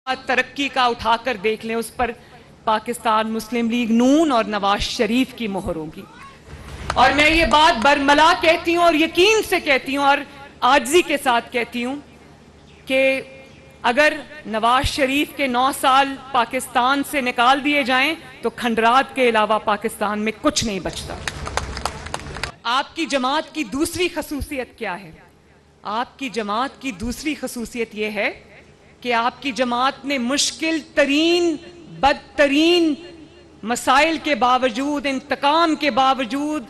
ترقی کا اٹھا کر دیکھ لیں، اس پر پاکستان مسلم لیگ نون اور نواز شریف کی مہر ہوگی۔ اور میں یہ بات برملا کہتی ہوں اور یقین سے کہتی ہوں اور عاجزی کے ساتھ کہتی ہوں کہ اگر نواز شریف کے 9 سال پاکستان سے نکال دیے جائیں تو کھنڈرات کے علاوہ پاکستان میں کچھ نہیں بچتا۔ آپ کی جماعت کی دوسری خصوصیت کیا ہے؟ آپ کی جماعت کی دوسری خصوصیت یہ ہے کہ آپ کی جماعت نے مشکل ترین بدترین مسائل کے باوجود، انتقام کے باوجود،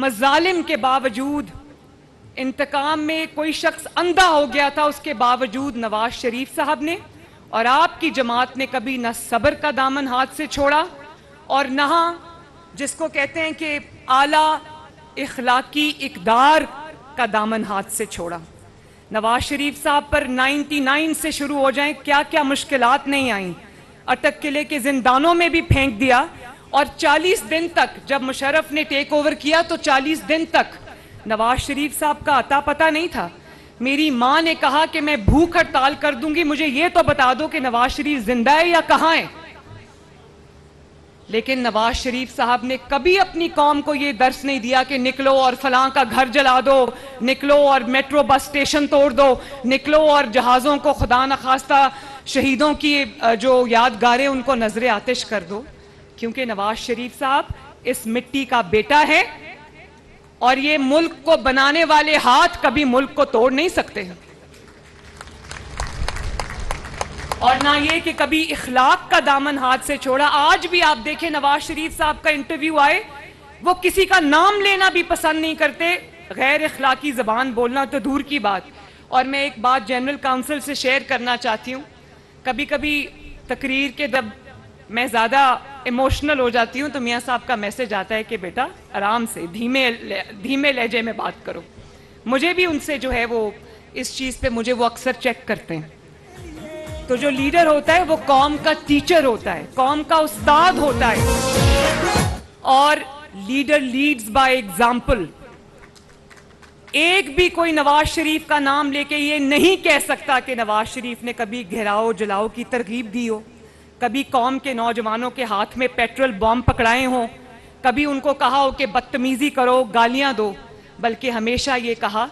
مظالم کے باوجود، انتقام میں کوئی شخص اندھا ہو گیا تھا اس کے باوجود نواز شریف صاحب نے اور آپ کی جماعت نے کبھی نہ صبر کا دامن ہاتھ سے چھوڑا اور نہ جس کو کہتے ہیں کہ اعلیٰ اخلاقی اقدار کا دامن ہاتھ سے چھوڑا۔ نواز شریف صاحب پر 99 سے شروع ہو جائیں، کیا کیا مشکلات نہیں آئیں، اٹک قلعے کے زندانوں میں بھی پھینک دیا اور 40 دن تک جب مشرف نے ٹیک اوور کیا تو 40 دن تک نواز شریف صاحب کا عطا پتہ نہیں تھا۔ میری ماں نے کہا کہ میں بھوک ہڑتال کر دوں گی، مجھے یہ تو بتا دو کہ نواز شریف زندہ ہے یا کہاں ہے۔ لیکن نواز شریف صاحب نے کبھی اپنی قوم کو یہ درس نہیں دیا کہ نکلو اور فلاں کا گھر جلا دو، نکلو اور میٹرو بس سٹیشن توڑ دو، نکلو اور جہازوں کو خدا نخواستہ شہیدوں کی جو یادگاریں ان کو نظر آتش کر دو، کیونکہ نواز شریف صاحب اس مٹی کا بیٹا ہے اور یہ ملک کو بنانے والے ہاتھ کبھی ملک کو توڑ نہیں سکتے ہیں، اور نہ یہ کہ کبھی اخلاق کا دامن ہاتھ سے چھوڑا۔ آج بھی آپ دیکھیں نواز شریف صاحب کا انٹرویو آئے، وہ کسی کا نام لینا بھی پسند نہیں کرتے، غیر اخلاقی زبان بولنا تو دور کی بات۔ اور میں ایک بات جنرل کاؤنسل سے شیئر کرنا چاہتی ہوں، کبھی کبھی تقریر کے جب میں زیادہ ایموشنل ہو جاتی ہوں تو میاں صاحب کا میسج آتا ہے کہ بیٹا آرام سے دھیمے لہجے میں بات کرو۔ مجھے بھی ان سے جو ہے وہ اس چیز پہ مجھے وہ اکثر چیک کرتے ہیں۔ تو جو لیڈر ہوتا ہے وہ قوم کا ٹیچر ہوتا ہے، قوم کا استاد ہوتا ہے، اور لیڈر لیڈز بائی ایگزامپل۔ ایک بھی کوئی نواز شریف کا نام لے کے یہ نہیں کہہ سکتا کہ نواز شریف نے کبھی گھیراؤ جلاؤ کی ترغیب دی ہو، کبھی قوم کے نوجوانوں کے ہاتھ میں پیٹرول بم پکڑائے ہوں، کبھی ان کو کہا ہو کہ بدتمیزی کرو، گالیاں دو، بلکہ ہمیشہ یہ کہا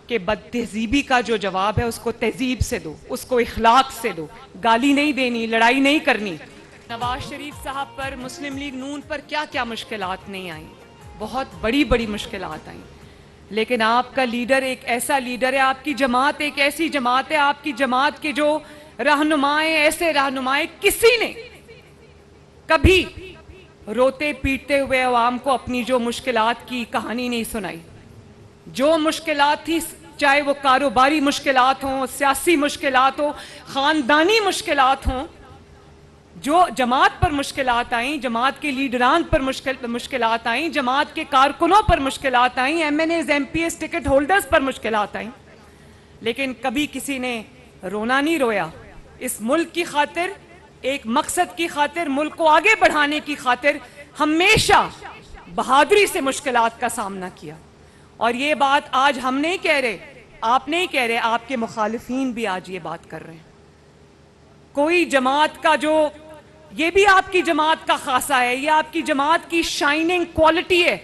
کہ بد تہذیبی کا جو جواب ہے اس کو تہذیب سے دو، اس کو اخلاق سے دو، گالی نہیں دینی، لڑائی نہیں کرنی۔ نواز شریف صاحب پر، مسلم لیگ نون پر کیا کیا مشکلات نہیں آئیں، بہت بڑی بڑی مشکلات آئیں، لیکن آپ کا لیڈر ایک ایسا لیڈر ہے، آپ کی جماعت ایک ایسی جماعت ہے، آپ کی جماعت کے جو رہنمائیں ایسے رہنمائیں کسی نے کبھی روتے پیٹتے ہوئے عوام کو اپنی جو مشکلات کی کہانی نہیں سنائی۔ جو مشکلات تھی، چاہے وہ کاروباری مشکلات ہوں، سیاسی مشکلات ہوں، خاندانی مشکلات ہوں، جو جماعت پر مشکلات آئیں، جماعت کے لیڈران پر مشکلات آئیں، جماعت کے کارکنوں پر مشکلات آئیں، M N As, M P S, ticket holders پر مشکلات آئیں، لیکن کبھی کسی نے رونا نہیں رویا۔ اس ملک کی خاطر، ایک مقصد کی خاطر، ملک کو آگے بڑھانے کی خاطر ہمیشہ بہادری سے مشکلات کا سامنا کیا۔ اور یہ بات آج ہم نہیں کہہ رہے، آپ نہیں کہہ رہے، آپ کے مخالفین بھی آج یہ بات کر رہے ہیں۔ کوئی جماعت کا جو، یہ بھی آپ کی جماعت کا خاصہ ہے، یہ آپ کی جماعت کی شائننگ کوالٹی ہے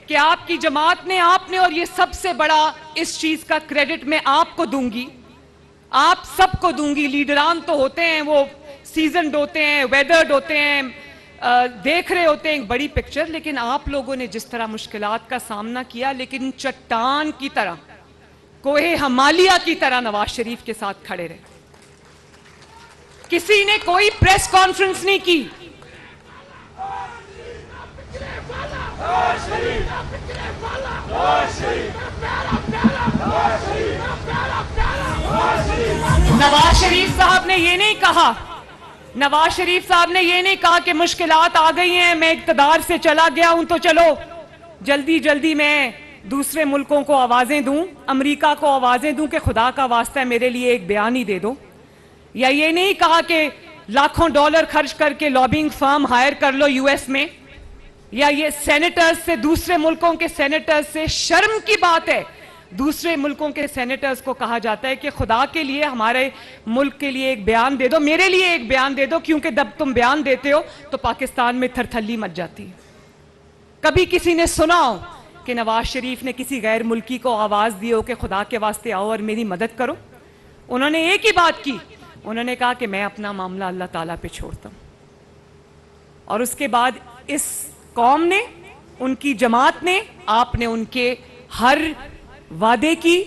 کہ آپ کی جماعت نے، آپ نے، اور یہ سب سے بڑا اس چیز کا کریڈٹ میں آپ کو دوں گی، آپ سب کو دوں گی۔ لیڈران تو ہوتے ہیں، وہ سیزنڈ ہوتے ہیں، ویدرڈ ہوتے ہیں، دیکھ رہے ہوتے ہیں ایک بڑی پکچر، لیکن آپ لوگوں نے جس طرح مشکلات کا سامنا کیا، لیکن چٹان کی طرح، کوہ ہمالیہ کی طرح نواز شریف کے ساتھ کھڑے رہے۔ کسی نے کوئی پریس کانفرنس نہیں کی، نواز شریف صاحب نے یہ نہیں کہا، نواز شریف صاحب نے یہ نہیں کہا کہ مشکلات آ گئی ہیں، میں اقتدار سے چلا گیا ہوں تو چلو جلدی جلدی میں دوسرے ملکوں کو آوازیں دوں، امریکہ کو آوازیں دوں کہ خدا کا واسطہ ہے میرے لیے ایک بیان ہی دے دو، یا یہ نہیں کہا کہ لاکھوں ڈالر خرچ کر کے لابنگ فرم ہائر کر لو یو ایس میں، یا یہ سینیٹرز سے، دوسرے ملکوں کے سینیٹرز سے، شرم کی بات ہے دوسرے ملکوں کے سینیٹرز کو کہا جاتا ہے کہ خدا کے لیے ہمارے ملک کے لیے ایک بیان دے دو, میرے لیے ایک بیان دے دو, کیونکہ جب تم بیان دیتے ہو تو پاکستان میں تھرتھلی مچ جاتی ہے. کبھی کسی نے سنا ہو کہ نواز شریف نے کسی غیر ملکی کو آواز دی ہو کہ خدا کے واسطے آؤ اور میری مدد کرو؟ انہوں نے ایک ہی بات کی, انہوں نے کہا کہ میں اپنا معاملہ اللہ تعالیٰ پہ چھوڑتا ہوں. اور اس کے بعد اس قوم نے, ان کی جماعت نے, آپ نے ان کے ہر وعدے کی,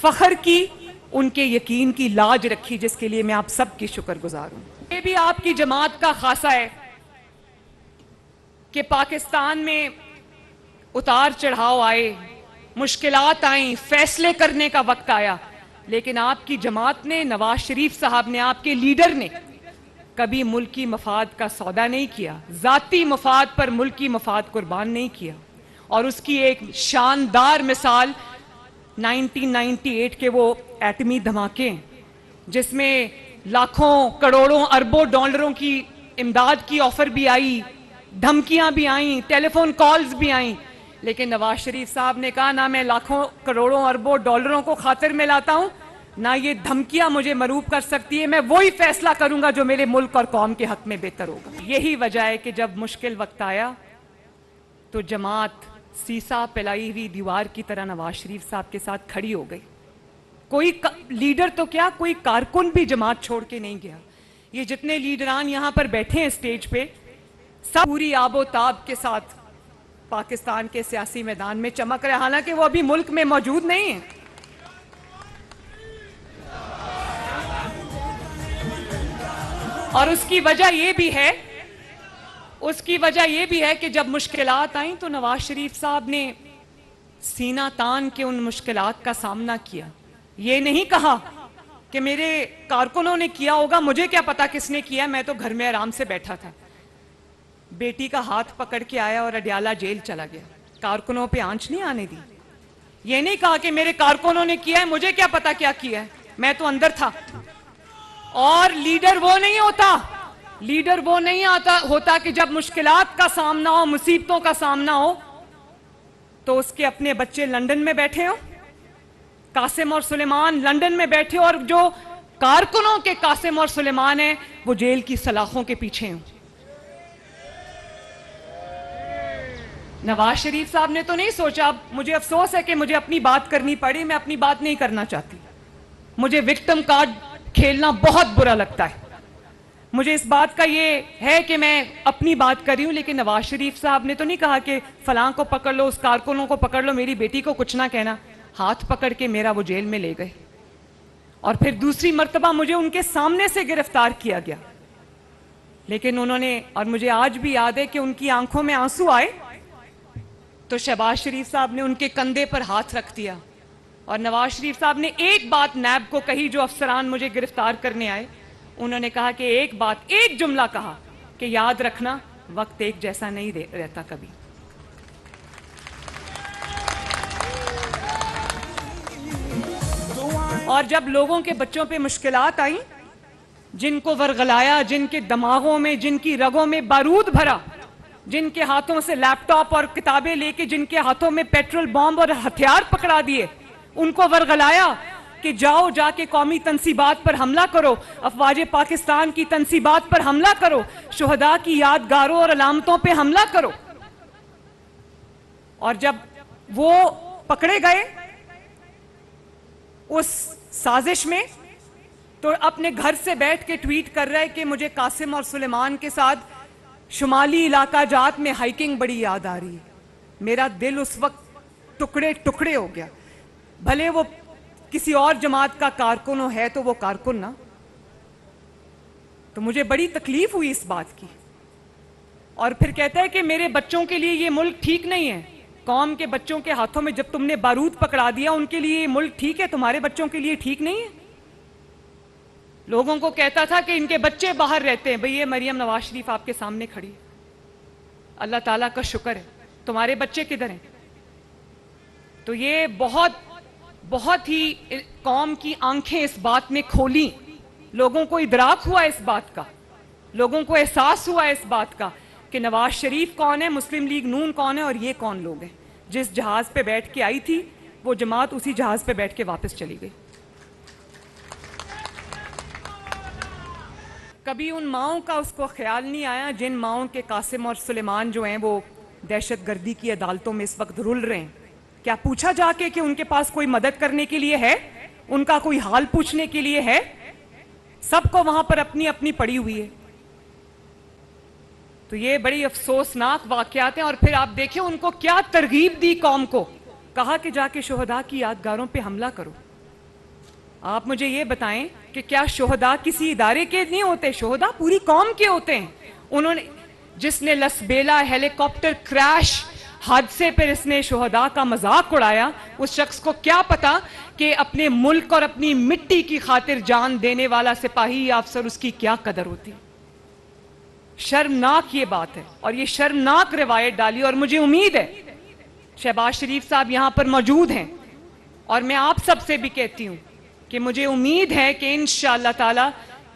فخر کی, ان کے یقین کی لاج رکھی, جس کے لیے میں آپ سب کی شکر گزار ہوں. یہ بھی آپ کی جماعت کا خاصہ ہے کہ پاکستان میں اتار چڑھاؤ آئے, مشکلات آئیں, فیصلے کرنے کا وقت آیا, لیکن آپ کی جماعت نے, نواز شریف صاحب نے, آپ کے لیڈر نے کبھی ملکی مفاد کا سودا نہیں کیا, ذاتی مفاد پر ملکی مفاد قربان نہیں کیا. اور اس کی ایک شاندار مثال 1998 کے وہ ایٹمی دھماکے, جس میں لاکھوں کروڑوں اربوں ڈالروں کی امداد کی آفر بھی آئی, دھمکیاں بھی آئیں, ٹیلی فون کالز بھی آئیں, لیکن نواز شریف صاحب نے کہا نہ میں لاکھوں کروڑوں اربوں ڈالروں کو خاطر میں لاتا ہوں, نہ یہ دھمکیاں مجھے مروب کر سکتی ہے, میں وہی فیصلہ کروں گا جو میرے ملک اور قوم کے حق میں بہتر ہوگا. یہی وجہ ہے کہ جب مشکل وقت آیا تو جماعت سیسا پلائی ہوئی دیوار کی طرح نواز شریف صاحب کے ساتھ کھڑی ہو گئی. کوئی لیڈر تو کیا, کوئی کارکن بھی جماعت چھوڑ کے نہیں گیا. یہ جتنے لیڈران یہاں پر بیٹھے ہیں اسٹیج پہ, سب پوری آب و تاب کے ساتھ پاکستان کے سیاسی میدان میں چمک رہے, حالانکہ وہ ابھی ملک میں موجود نہیں ہیں. اور اس کی وجہ یہ بھی ہے کہ جب مشکلات آئیں تو نواز شریف صاحب نے سینہ تان کے ان مشکلات کا سامنا کیا. یہ نہیں کہا کہ میرے کارکنوں نے کیا ہوگا, مجھے کیا پتا کس نے کیا, میں تو گھر میں آرام سے بیٹھا تھا. بیٹی کا ہاتھ پکڑ کے آیا اور اڈیالہ جیل چلا گیا, کارکنوں پہ آنچ نہیں آنے دی. یہ نہیں کہا کہ میرے کارکنوں نے کیا ہے, مجھے کیا پتا کیا کیا ہے, میں تو اندر تھا. اور لیڈر وہ نہیں ہوتا کہ جب مشکلات کا سامنا ہو, مصیبتوں کا سامنا ہو, تو اس کے اپنے بچے لندن میں بیٹھے ہوں, قاسم اور سلیمان لندن میں بیٹھے ہو, اور جو کارکنوں کے قاسم اور سلیمان ہیں وہ جیل کی سلاخوں کے پیچھے ہوں. نواز شریف صاحب نے تو نہیں سوچا. مجھے افسوس ہے کہ مجھے اپنی بات کرنی پڑی, میں اپنی بات نہیں کرنا چاہتی. مجھے وکٹم کارڈ کھیلنا بہت برا لگتا ہے. مجھے اس بات کا یہ ہے کہ میں اپنی بات کر رہی ہوں, لیکن نواز شریف صاحب نے تو نہیں کہا کہ فلاں کو پکڑ لو, اس کارکنوں کو پکڑ لو, میری بیٹی کو کچھ نہ کہنا. ہاتھ پکڑ کے میرا وہ جیل میں لے گئے, اور پھر دوسری مرتبہ مجھے ان کے سامنے سے گرفتار کیا گیا. لیکن انہوں نے, اور مجھے آج بھی یاد ہے کہ ان کی آنکھوں میں آنسو آئے تو شہباز شریف صاحب نے ان کے کندھے پر ہاتھ رکھ دیا, اور نواز شریف صاحب نے ایک بات نیب کو کہی, جو افسران مجھے گرفتار کرنے آئے. انہوں نے کہا کہ ایک جملہ کہا کہ یاد رکھنا وقت ایک جیسا نہیں رہتا کبھی. اور جب لوگوں کے بچوں پہ مشکلات آئیں, جن کو ورغلایا, جن کے دماغوں میں, جن کی رگوں میں بارود بھرا, جن کے ہاتھوں سے لیپ ٹاپ اور کتابیں لے کے, جن کے ہاتھوں میں پیٹرول بم اور ہتھیار پکڑا دیے, ان کو ورغلایا کہ جا کے قومی تنصیبات پر حملہ کرو, افواج پاکستان کی تنصیبات پر حملہ کرو, شہداء کی یادگاروں اور علامتوں پہ حملہ کرو. اور جب وہ پکڑے گئے اس سازش میں, تو اپنے گھر سے بیٹھ کے ٹویٹ کر رہے کہ مجھے قاسم اور سلیمان کے ساتھ شمالی علاقہ جات میں ہائیکنگ بڑی یاد آ رہی ہے. میرا دل اس وقت ٹکڑے ٹکڑے ہو گیا. بھلے وہ کسی اور جماعت کا کارکن ہے تو وہ کارکن نا. تو مجھے بڑی تکلیف ہوئی اس بات کی. اور پھر کہتا ہے کہ میرے بچوں کے لیے یہ ملک ٹھیک نہیں ہے. قوم کے بچوں کے ہاتھوں میں جب تم نے بارود پکڑا دیا, ان کے لیے یہ ملک ٹھیک ہے, تمہارے بچوں کے لیے ٹھیک نہیں ہے. لوگوں کو کہتا تھا کہ ان کے بچے باہر رہتے ہیں. بھئی یہ مریم نواز شریف آپ کے سامنے کھڑی, اللہ تعالیٰ کا شکر ہے. تمہارے بچے کدھر ہیں؟ تو یہ بہت ہی قوم کی آنکھیں اس بات نے کھولیں. لوگوں کو ادراک ہوا اس بات کا, لوگوں کو احساس ہوا اس بات کا کہ نواز شریف کون ہے, مسلم لیگ نون کون ہے, اور یہ کون لوگ ہیں. جس جہاز پہ بیٹھ کے آئی تھی وہ جماعت اسی جہاز پہ بیٹھ کے واپس چلی گئی. کبھی ان ماؤں کا اس کو خیال نہیں آیا جن ماؤں کے قاسم اور سلیمان جو ہیں وہ دہشت گردی کی عدالتوں میں اس وقت رل رہے ہیں. کیا پوچھا جا کے کہ ان کے پاس کوئی مدد کرنے کے لیے ہے؟ ان کا کوئی حال پوچھنے کے لیے ہے؟ سب کو وہاں پر اپنی اپنی پڑی ہوئی ہے. تو یہ بڑی افسوسناک واقعات ہیں. اور پھر آپ دیکھیں ان کو کیا ترغیب دی قوم کو. کہا کہ جا کے شہداء کی یادگاروں پہ حملہ کرو. آپ مجھے یہ بتائیں کہ کیا شہداء کسی ادارے کے نہیں ہوتے؟ شہداء پوری قوم کے ہوتے ہیں. انہوں نے جس نے لسبیلا ہیلی کاپٹر کریش حادثے پر اس نے شہداء کا مذاق اڑایا، اس شخص کو کیا پتا کہ اپنے ملک اور اپنی مٹی کی خاطر جان دینے والا سپاہی یا افسر اس کی کیا قدر ہوتی. شرمناک یہ بات ہے اور یہ شرمناک روایت ڈالی. اور مجھے امید ہے شہباز شریف صاحب یہاں پر موجود ہیں اور میں آپ سب سے بھی کہتی ہوں کہ مجھے امید ہے کہ انشاءاللہ تعالی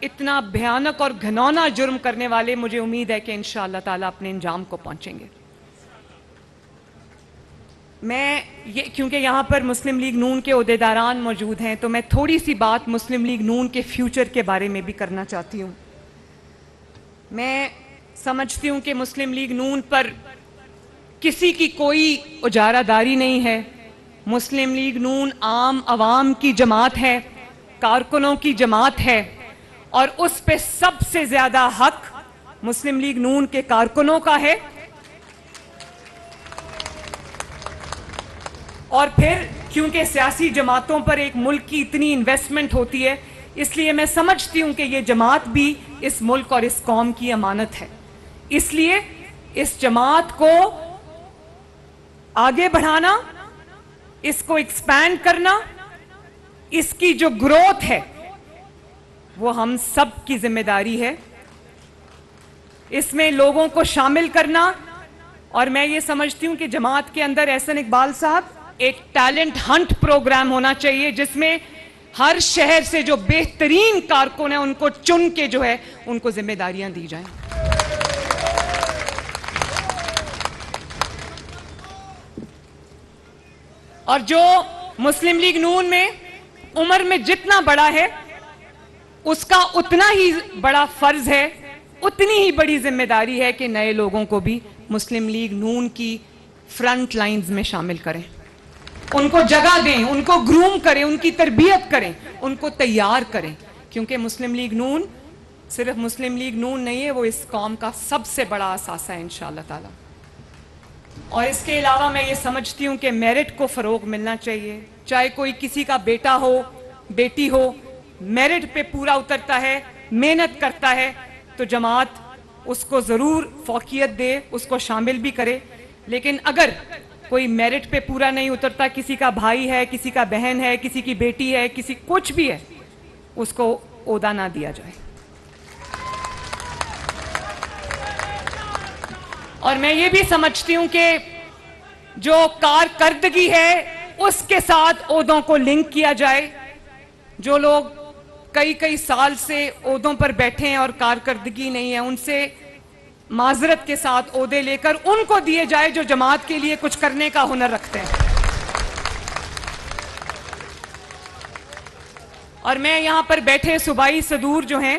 اتنا بھیانک اور گھنونا جرم کرنے والے مجھے امید ہے کہ انشاءاللہ تعالی اپنے انجام کو پہنچیں گے. میں کیونکہ یہاں پر مسلم لیگ نون کے عہدیداران موجود ہیں تو میں تھوڑی سی بات مسلم لیگ نون کے فیوچر کے بارے میں بھی کرنا چاہتی ہوں. میں سمجھتی ہوں کہ مسلم لیگ نون پر کسی کی کوئی اجارہ داری نہیں ہے. مسلم لیگ نون عام عوام کی جماعت ہے، کارکنوں کی جماعت ہے، اور اس پہ سب سے زیادہ حق مسلم لیگ نون کے کارکنوں کا ہے. اور پھر کیونکہ سیاسی جماعتوں پر ایک ملک کی اتنی انویسٹمنٹ ہوتی ہے، اس لیے میں سمجھتی ہوں کہ یہ جماعت بھی اس ملک اور اس قوم کی امانت ہے. اس لیے اس جماعت کو آگے بڑھانا، اس کو ایکسپینڈ کرنا، اس کی جو گروتھ ہے وہ ہم سب کی ذمہ داری ہے. اس میں لوگوں کو شامل کرنا. اور میں یہ سمجھتی ہوں کہ جماعت کے اندر احسن اقبال صاحب ایک ٹیلنٹ ہنٹ پروگرام ہونا چاہیے جس میں ہر شہر سے جو بہترین کارکن ہیں ان کو چن کے جو ہے ان کو ذمہ داریاں دی جائیں. اور جو مسلم لیگ نون میں عمر میں جتنا بڑا ہے اس کا اتنا ہی بڑا فرض ہے، اتنی ہی بڑی ذمہ داری ہے کہ نئے لوگوں کو بھی مسلم لیگ نون کی فرنٹ لائنز میں شامل کریں، ان کو جگہ دیں، ان کو گروم کریں، ان کی تربیت کریں، ان کو تیار کریں. کیونکہ مسلم لیگ نون صرف مسلم لیگ نون نہیں ہے، وہ اس قوم کا سب سے بڑا اثاثہ ہے انشاءاللہ تعالی. اور اس کے علاوہ میں یہ سمجھتی ہوں کہ میرٹ کو فروغ ملنا چاہیے. چاہے کوئی کسی کا بیٹا ہو، بیٹی ہو، میرٹ پہ پورا اترتا ہے، محنت کرتا ہے تو جماعت اس کو ضرور فوقیت دے، اس کو شامل بھی کرے. لیکن اگر کوئی میرٹ پہ پورا نہیں اترتا، کسی کا بھائی ہے، کسی کا بہن ہے، کسی کی بیٹی ہے، کسی کچھ بھی ہے، اس کو عہدہ نہ دیا جائے. اور میں یہ بھی سمجھتی ہوں کہ جو کارکردگی ہے اس کے ساتھ عہدوں کو لنک کیا جائے. جو لوگ کئی سال سے عہدوں پر بیٹھے ہیں اور کارکردگی نہیں ہے، ان سے معذرت کے ساتھ عہدے لے کر ان کو دیے جائے جو جماعت کے لیے کچھ کرنے کا ہنر رکھتے ہیں. اور میں یہاں پر بیٹھے صوبائی صدور جو ہیں،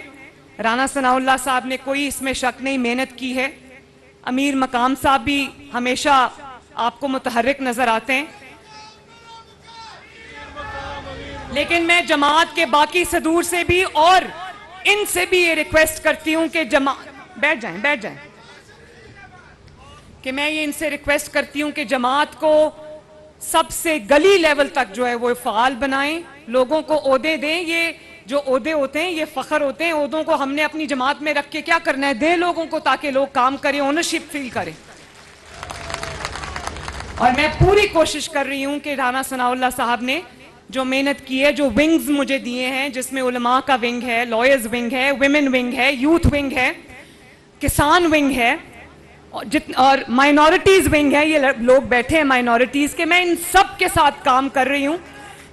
رانا ثناء اللہ صاحب نے کوئی اس میں شک نہیں محنت کی ہے. امیر مقام صاحب بھی ہمیشہ آپ کو متحرک نظر آتے ہیں. لیکن میں جماعت کے باقی صدور سے بھی اور ان سے بھی یہ ریکویسٹ کرتی ہوں کہ بیٹھ جائیں کہ میں یہ ان سے ریکویسٹ کرتی ہوں کہ جماعت کو سب سے گلی لیول تک جو ہے وہ فعال بنائیں، لوگوں کو عہدے دیں. یہ جو عہدے ہوتے ہیں یہ فخر ہوتے ہیں. عہدوں کو ہم نے اپنی جماعت میں رکھ کے کیا کرنا ہے؟ دیں لوگوں کو تاکہ لوگ کام کریں، اونرشپ فیل کریں. اور میں پوری کوشش کر رہی ہوں کہ رانا ثناء اللہ صاحب نے جو محنت کی ہے، جو ونگز مجھے دیے ہیں جس میں علماء کا ونگ ہے، لائرز ونگ ہے، ویمن ونگ ہے، یوتھ ونگ ہے، کسان ونگ ہے اور مائنورٹیز ونگ ہے. یہ لوگ بیٹھے ہیں مائنورٹیز کے. میں ان سب کے ساتھ کام کر رہی ہوں.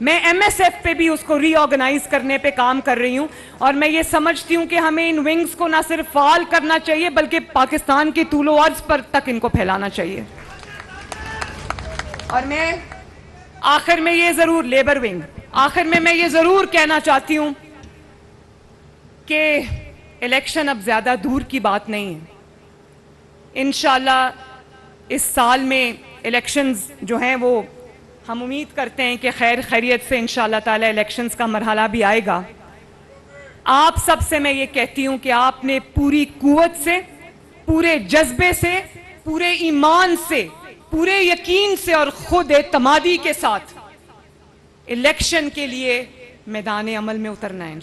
میں ایم ایس ایف پہ بھی اس کو ری آرگنائز کرنے پہ کام کر رہی ہوں. اور میں یہ سمجھتی ہوں کہ ہمیں ان ونگز کو نہ صرف فعال کرنا چاہیے بلکہ پاکستان کی طول و عرض پر تک ان کو پھیلانا چاہیے. اور میں آخر میں یہ ضرور لیبر ونگ آخر میں یہ ضرور کہنا چاہتی ہوں کہ الیکشن اب زیادہ دور کی بات نہیں ہے. انشاءاللہ اس سال میں الیکشنز جو ہیں وہ ہم امید کرتے ہیں کہ خیر خیریت سے انشاءاللہ تعالی الیکشنز کا مرحلہ بھی آئے گا. آپ سب سے میں یہ کہتی ہوں کہ آپ نے پوری قوت سے، پورے جذبے سے، پورے ایمان سے، پورے یقین سے اور خود اعتمادی کے ساتھ الیکشن کے لیے میدان عمل میں اترنا ہے.